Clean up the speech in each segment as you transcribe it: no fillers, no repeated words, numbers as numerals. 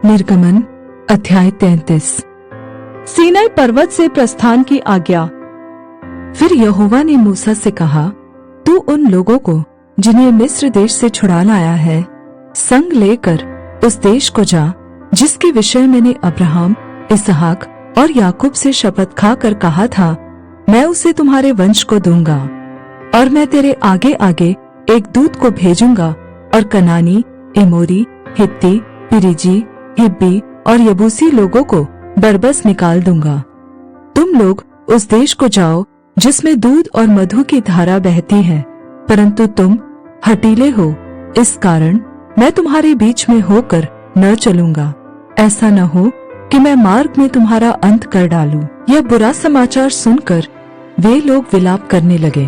निर्गमन अध्याय 33। सीनाई पर्वत से प्रस्थान की आज्ञा। फिर यहोवा ने मूसा से कहा, तू उन लोगों को जिन्हें मिस्र देश से छुड़ा लाया है संग लेकर उस देश को जा जिसके विषय मैंने अब्राहम, इसहाक और याकूब से शपथ खाकर कहा था, मैं उसे तुम्हारे वंश को दूंगा। और मैं तेरे आगे आगे एक दूत को भेजूंगा और कनानी, एमोरी, हित्ती, पिरिजी, हिब्बी और यबूसी लोगों को बरबस निकाल दूंगा। तुम लोग उस देश को जाओ जिसमें दूध और मधु की धारा बहती है, परंतु तुम हठीले हो, इस कारण मैं तुम्हारे बीच में होकर न चलूंगा। ऐसा न हो कि मैं मार्ग में तुम्हारा अंत कर डालूं। यह बुरा समाचार सुनकर वे लोग विलाप करने लगे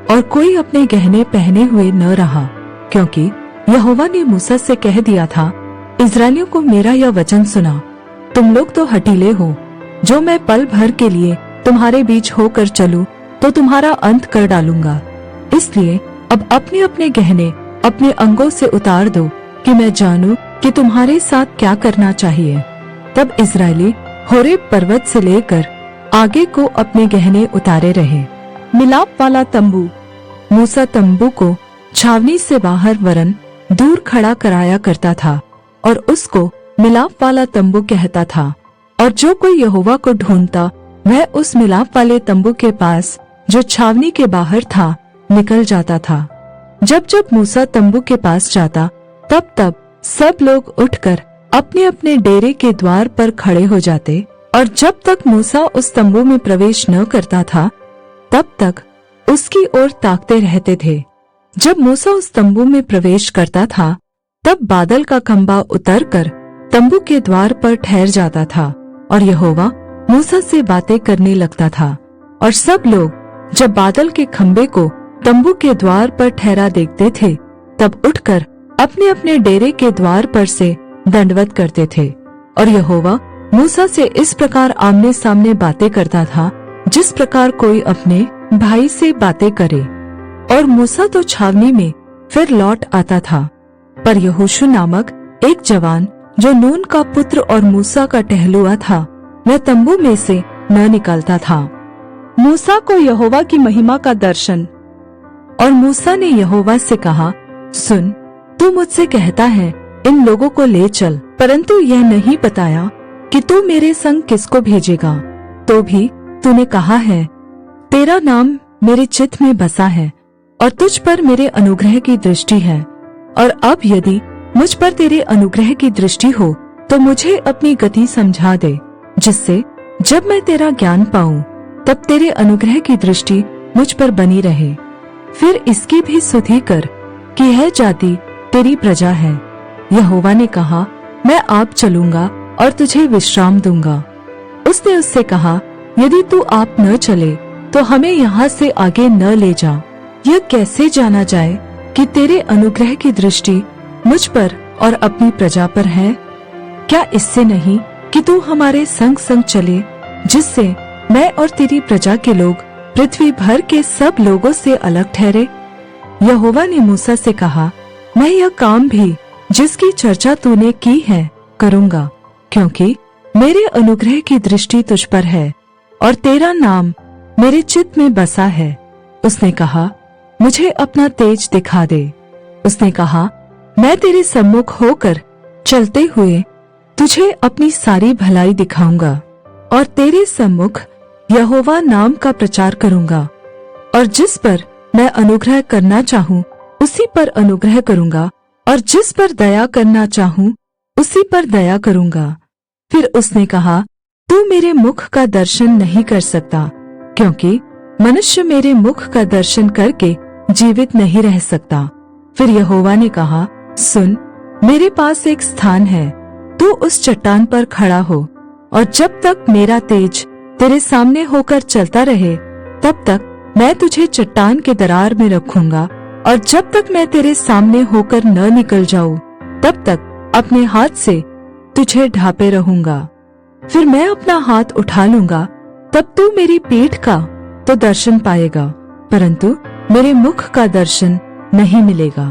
और कोई अपने गहने पहने हुए न रहा, क्योंकि यहोवा ने मूसा से कह दिया था, इस्राएलियों को मेरा यह वचन सुना, तुम लोग तो हठीले हो। जो मैं पल भर के लिए तुम्हारे बीच होकर चलूं तो तुम्हारा अंत कर डालूंगा। इसलिए अब अपने अपने गहने अपने अंगों से उतार दो कि मैं जानूं कि तुम्हारे साथ क्या करना चाहिए। तब इस्राएली होरेब पर्वत से लेकर आगे को अपने गहने उतारे रहे। मिलाप वाला तंबू। मूसा तंबू को छावनी से बाहर वरन दूर खड़ा कराया करता था और उसको मिलाप वाला तंबू कहता था। और जो कोई यहोवा को ढूंढता वह उस मिलाप वाले तंबू के पास जो छावनी के बाहर था निकल जाता था। जब जब मूसा तंबू के पास जाता तब तब सब लोग उठकर अपने अपने डेरे के द्वार पर खड़े हो जाते, और जब तक मूसा उस तंबू में प्रवेश न करता था तब तक उसकी ओर ताकते रहते थे। जब मूसा उस तंबू में प्रवेश करता था तब बादल का खंभा उतरकर तंबू के द्वार पर ठहर जाता था और यहोवा मूसा से बातें करने लगता था। और सब लोग जब बादल के खंभे को तंबू के द्वार पर ठहरा देखते थे तब उठकर अपने अपने डेरे के द्वार पर से दंडवत करते थे। और यहोवा मूसा से इस प्रकार आमने सामने बातें करता था जिस प्रकार कोई अपने भाई से बातें करे। और मूसा तो छावनी में फिर लौट आता था, पर यहोशू नामक एक जवान जो नून का पुत्र और मूसा का टहलुआ था वह तंबू में से न निकलता था। मूसा को यहोवा की महिमा का दर्शन। और मूसा ने यहोवा से कहा, सुन, तू मुझसे कहता है इन लोगों को ले चल, परंतु यह नहीं बताया कि तू मेरे संग किसको भेजेगा। तो भी तूने कहा है, तेरा नाम मेरे चित्त में बसा है और तुझ पर मेरे अनुग्रह की दृष्टि है। और अब यदि मुझ पर तेरे अनुग्रह की दृष्टि हो तो मुझे अपनी गति समझा दे, जिससे जब मैं तेरा ज्ञान पाऊं तब तेरे अनुग्रह की दृष्टि मुझ पर बनी रहे। फिर इसकी भी सुधि कर कि यह जाति तेरी प्रजा है। यहोवा ने कहा, मैं आप चलूंगा और तुझे विश्राम दूंगा। उसने उससे कहा, यदि तू आप न चले तो हमें यहाँ से आगे न ले जा। यह कैसे जाना जाए कि तेरे अनुग्रह की दृष्टि मुझ पर और अपनी प्रजा पर है? क्या इससे नहीं कि तू हमारे संग संग चले, जिससे मैं और तेरी प्रजा के लोग पृथ्वी भर के सब लोगों से अलग ठहरे? यहोवा ने मूसा से कहा, मैं यह काम भी जिसकी चर्चा तूने की है करूँगा, क्योंकि मेरे अनुग्रह की दृष्टि तुझ पर है और तेरा नाम मेरे चित्त में बसा है। उसने कहा, मुझे अपना तेज दिखा दे। उसने कहा, मैं तेरे सम्मुख होकर चलते हुए तुझे अपनी सारी भलाई दिखाऊंगा और तेरे सम्मुख यहोवा नाम का प्रचार करूंगा। और जिस पर मैं अनुग्रह करना चाहूँ उसी पर अनुग्रह करूंगा और जिस पर दया करना चाहूँ उसी पर दया करूंगा। फिर उसने कहा, तू मेरे मुख का दर्शन नहीं कर सकता, क्योंकि मनुष्य मेरे मुख का दर्शन करके जीवित नहीं रह सकता। फिर यहोवा ने कहा, सुन, मेरे पास एक स्थान है, तू उस चट्टान पर खड़ा हो और जब तक मेरा तेज तेरे सामने होकर चलता रहे तब तक मैं तुझे चट्टान के दरार में रखूंगा, और जब तक मैं तेरे सामने होकर न निकल जाऊं तब तक अपने हाथ से तुझे ढांपे रहूंगा। फिर मैं अपना हाथ उठा लूंगा, तब तू मेरी पीठ का तो दर्शन पाएगा, परंतु मेरे मुख का दर्शन नहीं मिलेगा।